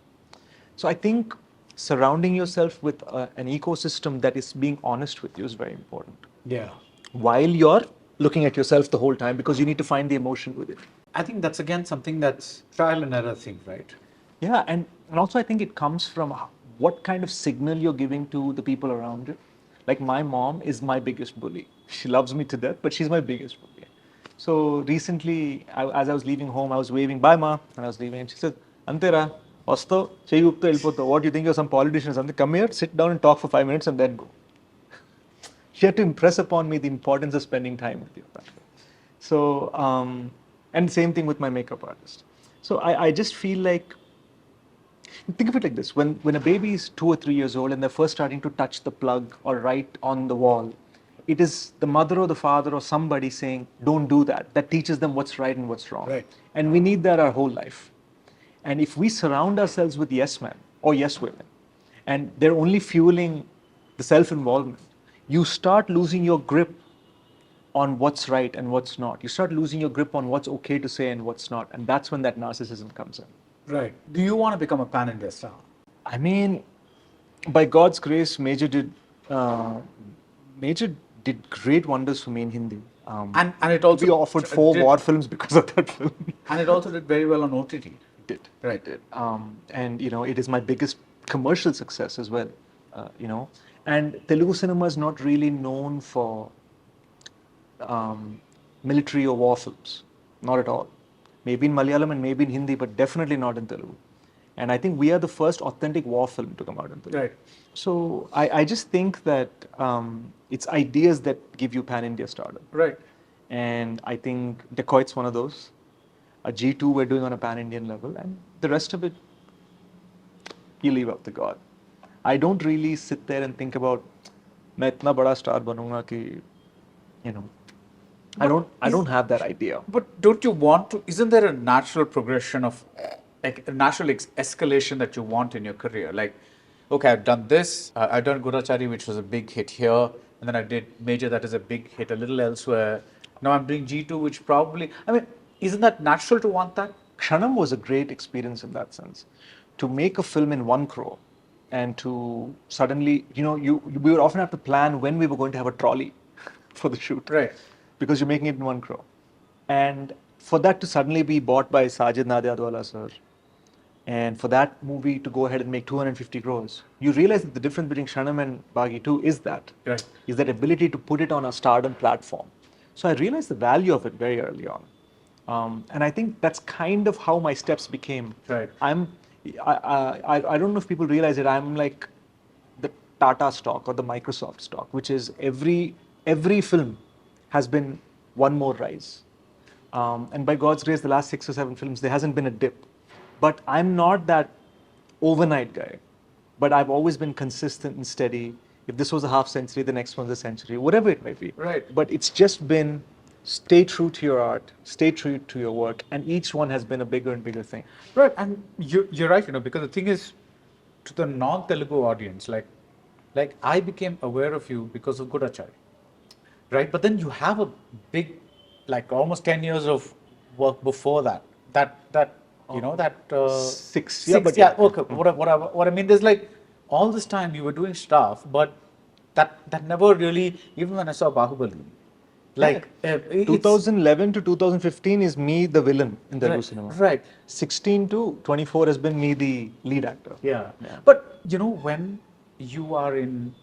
Speaker 2: So I think surrounding yourself with an ecosystem that is being honest with you is very important.
Speaker 1: Yeah.
Speaker 2: While you're looking at yourself the whole time, because you need to find the emotion with it.
Speaker 1: I think that's again something that's trial and error thing, right?
Speaker 2: Yeah, and also I think it comes from what kind of signal you're giving to the people around you. Like my mom is my biggest bully. She loves me to death, but she's my biggest bully. So recently, as I was leaving home, I was waving, bye ma, and I was leaving, and she said, Antera, Osto, what do you think you're some politician or something? Come here, sit down and talk for 5 minutes and then go. She had to impress upon me the importance of spending time with you. So, and same thing with my makeup artist. So I just feel like, think of it like this, when a baby is 2 or 3 years old and they're first starting to touch the plug or write on the wall, it is the mother or the father or somebody saying, don't do that. That teaches them what's right and what's wrong.
Speaker 1: Right.
Speaker 2: And we need that our whole life. And if we surround ourselves with yes men or yes women, and they're only fueling the self-involvement, you start losing your grip on what's right and what's not. You start losing your grip on what's okay to say and what's not. And that's when that narcissism comes in.
Speaker 1: Right. Do you want to become a pan-India star?
Speaker 2: I mean, by God's grace, Major did great wonders for me in Hindi.
Speaker 1: And it also
Speaker 2: we offered 4 war films because of that film.
Speaker 1: And it also did very well on OTT.
Speaker 2: It did.
Speaker 1: Right.
Speaker 2: And it is my biggest commercial success as well. And Telugu cinema is not really known for military or war films. Not at all. Maybe in Malayalam and maybe in Hindi, but definitely not in Telugu. And I think we are the first authentic war film to come out in Telugu.
Speaker 1: Right.
Speaker 2: So I just think that it's ideas that give you pan-India stardom.
Speaker 1: Right.
Speaker 2: And I think Dacoit's one of those. A G2 we're doing on a pan-Indian level, and the rest of it, you leave up to God. I don't really sit there and think about, मैं इतना बड़ा star बनूंगा कि, I don't have that idea.
Speaker 1: But don't you want to? Isn't there a natural progression of, like a natural escalation that you want in your career? Like, okay, I've done this. I've done Gurachari, which was a big hit here. and then I did Major, that is a big hit, A Little Elsewhere. Now I'm doing G2, which probably, I mean, isn't that natural to want that?
Speaker 2: Kshanam was a great experience in that sense. To make a film in 1 crore and to suddenly, we would often have to plan when we were going to have a trolley for the shoot.
Speaker 1: Right.
Speaker 2: Because you're making it in 1 crore. And for that to suddenly be bought by Sajid Nadiadwala sir, and for that movie to go ahead and make 250 crores, you realize that the difference between Kshanam and Bagi 2 is that.
Speaker 1: Right.
Speaker 2: Is that ability to put it on a stardom platform. So I realized the value of it very early on. And I think that's kind of how my steps became.
Speaker 1: Right.
Speaker 2: I don't know if people realize it. I'm like the Tata stock or the Microsoft stock, which is every film has been one more rise. And by God's grace, the last 6 or 7 films, there hasn't been a dip. But I'm not that overnight guy. But I've always been consistent and steady. If this was a half century, the next one's a century, whatever it may be.
Speaker 1: Right.
Speaker 2: But it's just been stay true to your art, stay true to your work, and each one has been a bigger and bigger thing.
Speaker 1: Right, and you're right, because the thing is, to the non-Telugu audience, like I became aware of you because of Gudachai, right? But then you have a big, like almost 10 years of work before that.
Speaker 2: Six.
Speaker 1: Okay. What I mean, there's like all this time you were doing stuff, but that never really, even when I saw Bahubali, like
Speaker 2: 2011 to 2015 is me the villain in Telugu cinema.
Speaker 1: Right.
Speaker 2: 16 to 24 has been me the lead actor.
Speaker 1: Yeah. But when you are in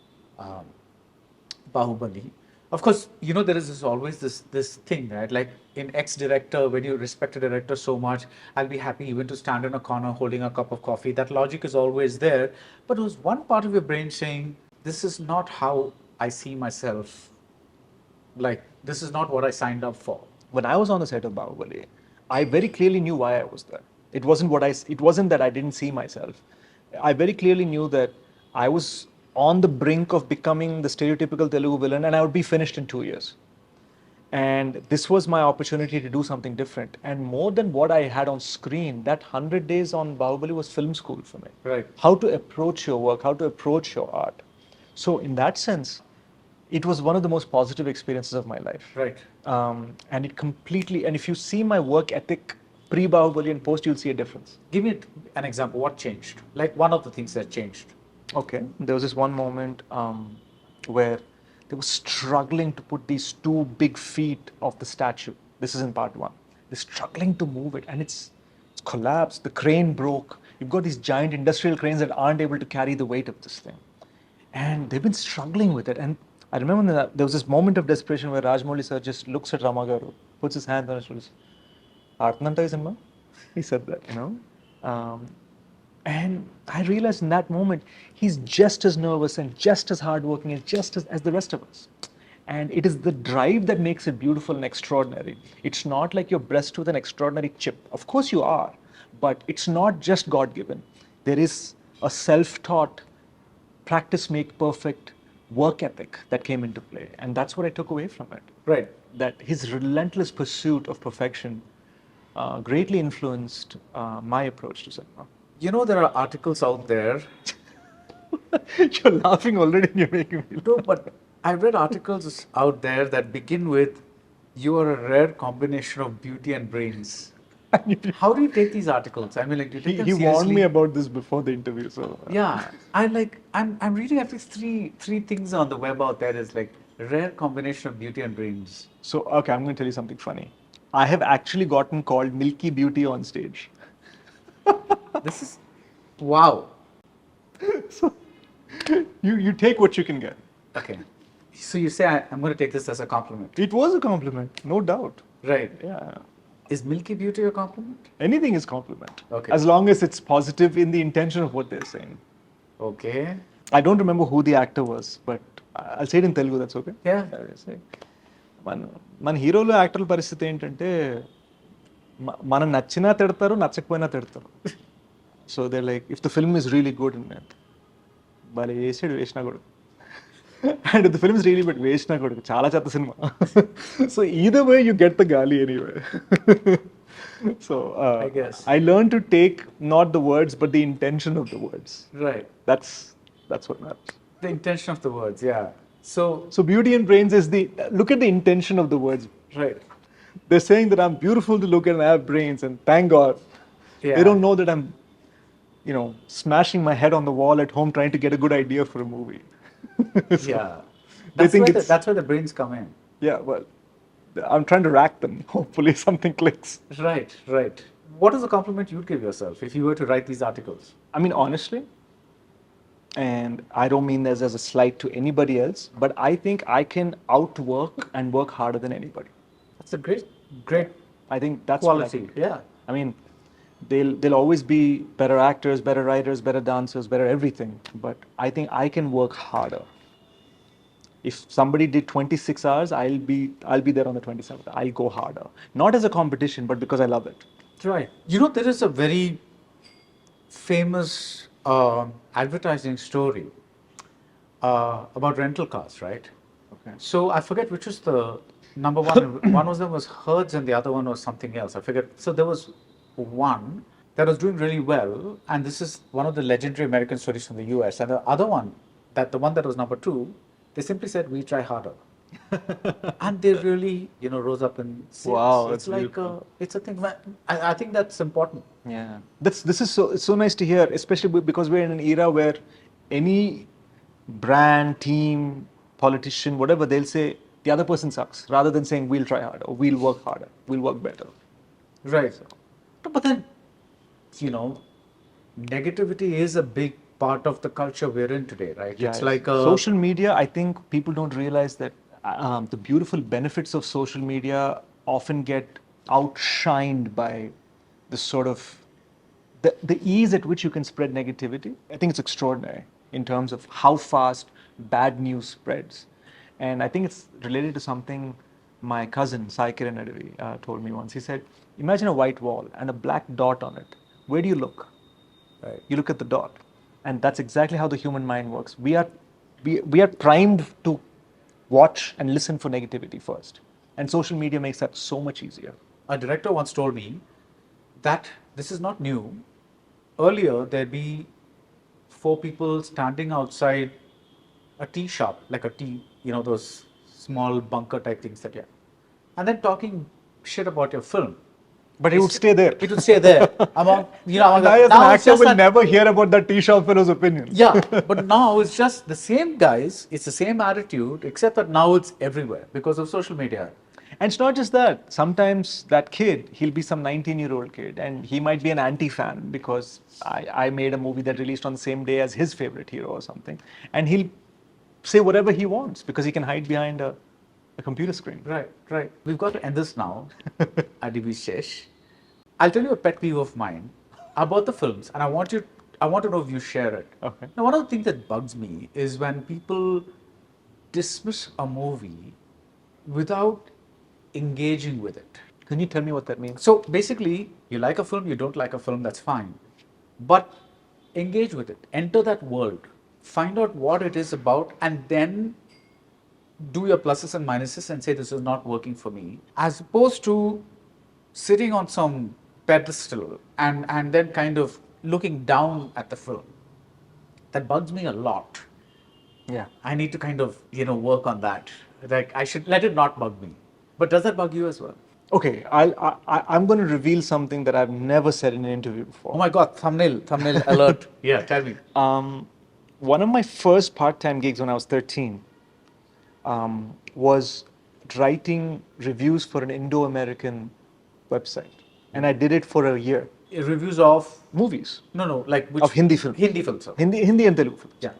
Speaker 1: Bahubali, of course, there is always this thing, right? Like in ex-director, when you respect a director so much, I'll be happy even to stand in a corner holding a cup of coffee. That logic is always there. But there was one part of your brain saying, this is not how I see myself. Like, this is not what I signed up for.
Speaker 2: When I was on the set of Bahubali, I very clearly knew why I was there. It wasn't that I didn't see myself. I very clearly knew that I was on the brink of becoming the stereotypical Telugu villain, and I would be finished in 2 years. And this was my opportunity to do something different. And more than what I had on screen, that 100 days on Bahubali was film school for me.
Speaker 1: Right.
Speaker 2: How to approach your work, how to approach your art. So in that sense, it was one of the most positive experiences of my life.
Speaker 1: Right.
Speaker 2: And it completely, and if you see my work ethic pre-Bahubali and post, you'll see a difference.
Speaker 1: Give me an example. What changed? Like one of the things that changed.
Speaker 2: Okay. There was this one moment where they were struggling to put these 2 big feet of the statue. This is in part 1. They're struggling to move it, and it's collapsed. The crane broke. You've got these giant industrial cranes that aren't able to carry the weight of this thing. And they've been struggling with it. And I remember that there was this moment of desperation where Rajamouli sir just looks at Ramagaru, puts his hand on his shoulders. Artnanta cinema? He said that, and I realized in that moment, he's just as nervous and just as hardworking and just as the rest of us. And it is the drive that makes it beautiful and extraordinary. It's not like you're blessed with an extraordinary chip. Of course you are, but it's not just God-given. There is a self-taught, practice make perfect work ethic that came into play. And that's what I took away from it.
Speaker 1: Right.
Speaker 2: That his relentless pursuit of perfection greatly influenced my approach to cinema.
Speaker 1: There are articles out there.
Speaker 2: You're laughing already and you're making me laugh.
Speaker 1: No, but I've read articles out there that begin with, you are a rare combination of beauty and brains. How do you take these articles? I mean, like, do you take them
Speaker 2: He
Speaker 1: seriously?
Speaker 2: warned me about this before the interview, so...
Speaker 1: Yeah, I'm reading at least three things on the web out there. It's like rare combination of beauty and brains.
Speaker 2: So, okay, I'm going to tell you something funny. I have actually gotten called Milky Beauty on stage.
Speaker 1: This is, wow.
Speaker 2: So, you take what you can get.
Speaker 1: Okay. So you say I'm going to take this as a compliment.
Speaker 2: It was a compliment, no doubt.
Speaker 1: Right.
Speaker 2: Yeah.
Speaker 1: Is Milky Beauty a compliment?
Speaker 2: Anything is compliment.
Speaker 1: Okay.
Speaker 2: As long as it's positive in the intention of what they're saying.
Speaker 1: Okay.
Speaker 2: I don't remember who the actor was, but I'll say it in Telugu, that's okay?
Speaker 1: Yeah.
Speaker 2: మన హీరోలు యాక్టర్ల పరిస్థితి ఏంటంటే మనం నచ్చినా తిడతారు నచ్చకపోయినా తిడతారు so they like if the film is really good and భలే వేసాడు వేసినా కూడా and the film is really but వేసినా కూడా చాలా చెత్త సినిమా so either way you get the గాలి anyway so I learn to take not the words but the intention of the words
Speaker 1: Right.
Speaker 2: that's what matters.
Speaker 1: The intention of the words, yeah. So,
Speaker 2: So beauty and brains is look at the intention of the words.
Speaker 1: right.
Speaker 2: They're saying that I'm beautiful to look at and I have brains, and thank God.
Speaker 1: Yeah.
Speaker 2: They don't know that I'm, smashing my head on the wall at home trying to get a good idea for a movie. So
Speaker 1: Yeah.
Speaker 2: they think
Speaker 1: That's where the brains come in.
Speaker 2: yeah, well, I'm trying to rack them. Hopefully something clicks.
Speaker 1: Right, right. What is the compliment you'd give yourself if you were to write these articles?
Speaker 2: I mean, honestly, and I don't mean this as a slight to anybody else, but I think I can outwork and work harder than anybody.
Speaker 1: That's a great
Speaker 2: I think that's what I
Speaker 1: quality.
Speaker 2: think.
Speaker 1: Yeah.
Speaker 2: I mean, they'll always be better actors, better writers, better dancers, better everything. But I think I can work harder. If somebody did 26 hours, I'll be there on the 27th. I'll go harder, not as a competition, but because I love it.
Speaker 1: Right. There is a very famous advertising story about rental cars, right?
Speaker 2: Okay.
Speaker 1: So I forget which was the number one. One of them was Hertz and the other one was something else. I forget. So there was one that was doing really well, and this is one of the legendary American stories from the US. And the other one, the one that was number two, they simply said, "We try harder." And they really, rose up in sales.
Speaker 2: Wow,
Speaker 1: It's
Speaker 2: that's
Speaker 1: like
Speaker 2: beautiful.
Speaker 1: it's a thing. I think that's important.
Speaker 2: Yeah, this is so nice to hear, especially because we're in an era where any brand, team, politician, whatever, they'll say the other person sucks, rather than saying we'll try harder, or we'll work harder, we'll work better.
Speaker 1: Right. But then, negativity is a big part of the culture we're in today, right?
Speaker 2: Yeah,
Speaker 1: It's like a
Speaker 2: social media. I think people don't realize that the beautiful benefits of social media often get outshined by the sort of the ease at which you can spread negativity. I think it's extraordinary in terms of how fast bad news spreads. And I think it's related to something my cousin, Kiran Adivi, told me once. He said, imagine a white wall and a black dot on it. Where do you look?
Speaker 1: Right.
Speaker 2: You look at the dot. And that's exactly how the human mind works. We are primed to watch and listen for negativity first. And social media makes that so much easier.
Speaker 1: A director once told me that this is not new. Earlier, there'd be four people standing outside a tea shop, like a tea, those small bunker type things that you have, and then talking shit about your film.
Speaker 2: But he would stay there.
Speaker 1: It would stay there. Among,
Speaker 2: And I, as an
Speaker 1: now it's
Speaker 2: actor,
Speaker 1: just
Speaker 2: will
Speaker 1: that-
Speaker 2: never hear about that tea shop fellow's opinion.
Speaker 1: Yeah, but now it's just the same guys, it's the same attitude, except that now it's everywhere because of social media.
Speaker 2: And it's not just that. Sometimes that kid, he'll be some 19-year-old kid, and he might be an anti-fan because I made a movie that released on the same day as his favorite hero or something. And he'll say whatever he wants because he can hide behind a computer screen.
Speaker 1: Right, right. We've got to end this now. Adivi Sesh. I'll tell you a pet peeve of mine about the films, and I want to know if you share it.
Speaker 2: Okay.
Speaker 1: Now, one of the things that bugs me is when people dismiss a movie without engaging with it.
Speaker 2: Can you tell me what that means?
Speaker 1: So basically, you like a film, you don't like a film, that's fine. But engage with it, enter that world, find out what it is about, and then do your pluses and minuses and say this is not working for me, as opposed to sitting on some pedestal and then kind of looking down at the film. That bugs me a lot.
Speaker 2: Yeah.
Speaker 1: I need to kind of, work on that. Like, I should let it not bug me. But does that bug you as well?
Speaker 2: Okay, I'm going to reveal something that I've never said in an interview before.
Speaker 1: Oh my God, thumbnail alert. Yeah, tell me.
Speaker 2: One of my first part-time gigs when I was 13 was writing reviews for an Indo-American website. And I did it for a year.
Speaker 1: Reviews of
Speaker 2: Movies.
Speaker 1: No, like which
Speaker 2: Of Hindi films.
Speaker 1: Hindi films. Sir.
Speaker 2: Hindi and Telugu films.
Speaker 1: Yeah.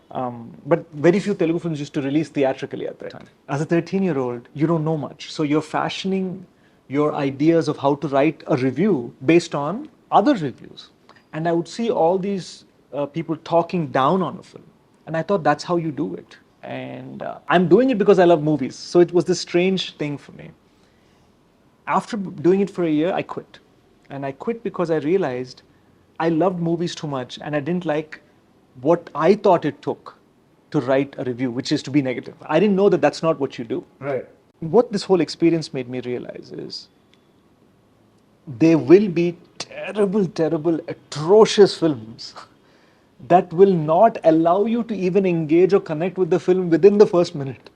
Speaker 2: But very few Telugu films used to release theatrically at that time. As a 13-year-old, you don't know much. So you're fashioning your ideas of how to write a review based on other reviews. And I would see all these people talking down on a film. And I thought that's how you do it. And I'm doing it because I love movies. So it was this strange thing for me. After doing it for a year, I quit. And I quit because I realized I loved movies too much and I didn't like what I thought it took to write a review, which is to be negative. I didn't know that that's not what you do.
Speaker 1: Right.
Speaker 2: What this whole experience made me realize is there will be terrible, atrocious films that will not allow you to even engage or connect with the film within the first minute.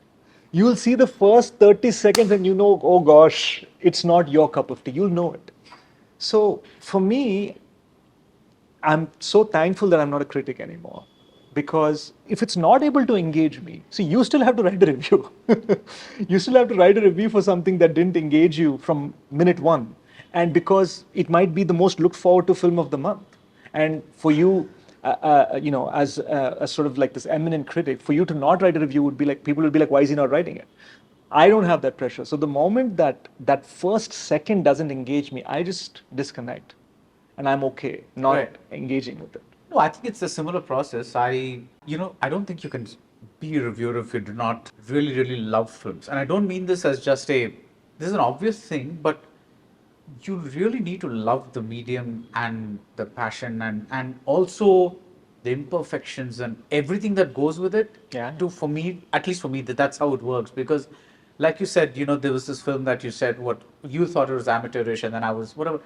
Speaker 2: You'll see the first 30 seconds and you know, oh gosh, it's not your cup of tea. You'll know it. So for me, I'm so thankful that I'm not a critic anymore. Because if it's not able to engage me, see, you still have to write a review. You still have to write a review for something that didn't engage you from minute one. And because it might be the most looked forward to film of the month. And for you, as sort of like this eminent critic, for you to not write a review would be like, people would be like, why is he not writing it? I don't have that pressure. So the moment that first second doesn't engage me, I just disconnect. And I'm okay not
Speaker 1: Right.
Speaker 2: engaging with it.
Speaker 1: No, I think it's a similar process. I don't think you can be a reviewer if you do not really, really love films. And I don't mean this as just this is an obvious thing, but you really need to love the medium and the passion and also the imperfections and everything that goes with it.
Speaker 2: Yeah.
Speaker 1: For me, at least for me, that's how it works. Because, like you said, there was this film that you said what you thought it was amateurish, and then I was whatever.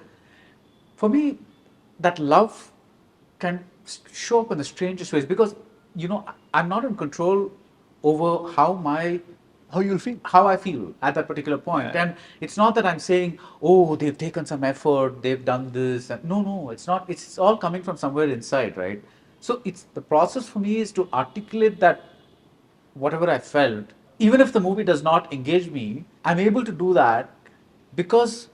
Speaker 1: For me, that love can show up in the strangest ways because I'm not in control over
Speaker 2: How you'll feel.
Speaker 1: how I feel at that particular point.
Speaker 2: Yeah.
Speaker 1: And it's not that I'm saying, oh, they've taken some effort, they've done this. And no, it's not. It's all coming from somewhere inside, right? So it's the process for me is to articulate that whatever I felt, even if the movie does not engage me, I'm able to do that because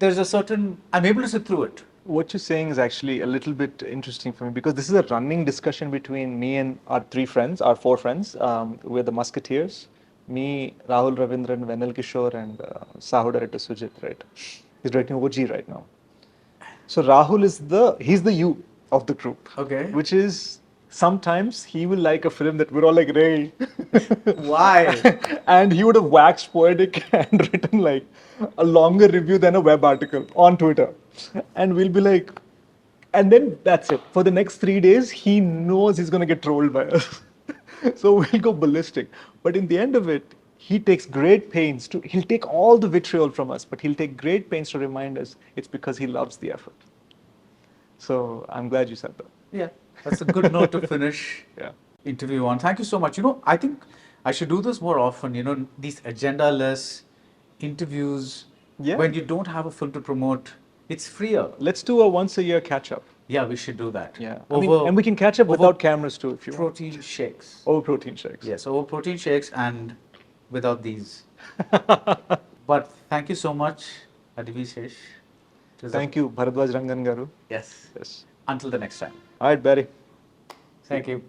Speaker 1: I'm able to sit through it.
Speaker 2: What you're saying is actually a little bit interesting for me because this is a running discussion between me and our four friends. We're the Musketeers. Me, Rahul Ravindran, Venel Kishore, and Sahu director Sujit, right? He's directing OG right now. So Rahul he's the you of the group.
Speaker 1: Okay.
Speaker 2: Which is sometimes he will like a film that we're all like, Ray.
Speaker 1: Why?
Speaker 2: And he would have waxed poetic and written like a longer review than a web article on Twitter. And we'll be like, and then that's it. For the next 3 days, he knows he's going to get trolled by us. So we'll go ballistic. But in the end of it, he takes great pains he'll take all the vitriol from us, but he'll take great pains to remind us it's because he loves the effort. So I'm glad you said that.
Speaker 1: Yeah, that's a good note to finish
Speaker 2: Yeah.
Speaker 1: interview on. Thank you so much. I think I should do this more often. These agenda-less interviews
Speaker 2: Yeah.
Speaker 1: when you don't have a film to promote. It's freer.
Speaker 2: Let's do a once a year catch up.
Speaker 1: Yeah, we should do that.
Speaker 2: Yeah.
Speaker 1: Over
Speaker 2: And we can catch up
Speaker 1: over
Speaker 2: without cameras too if you want.
Speaker 1: protein shakes.
Speaker 2: Over protein shakes.
Speaker 1: Yes, over protein shakes and without these. But thank you so much, Adivi Sesh.
Speaker 2: Thank you, Baradwaj Rangan garu.
Speaker 1: Yes.
Speaker 2: Yes.
Speaker 1: Until the next time.
Speaker 2: All right, Barry.
Speaker 1: Thank you.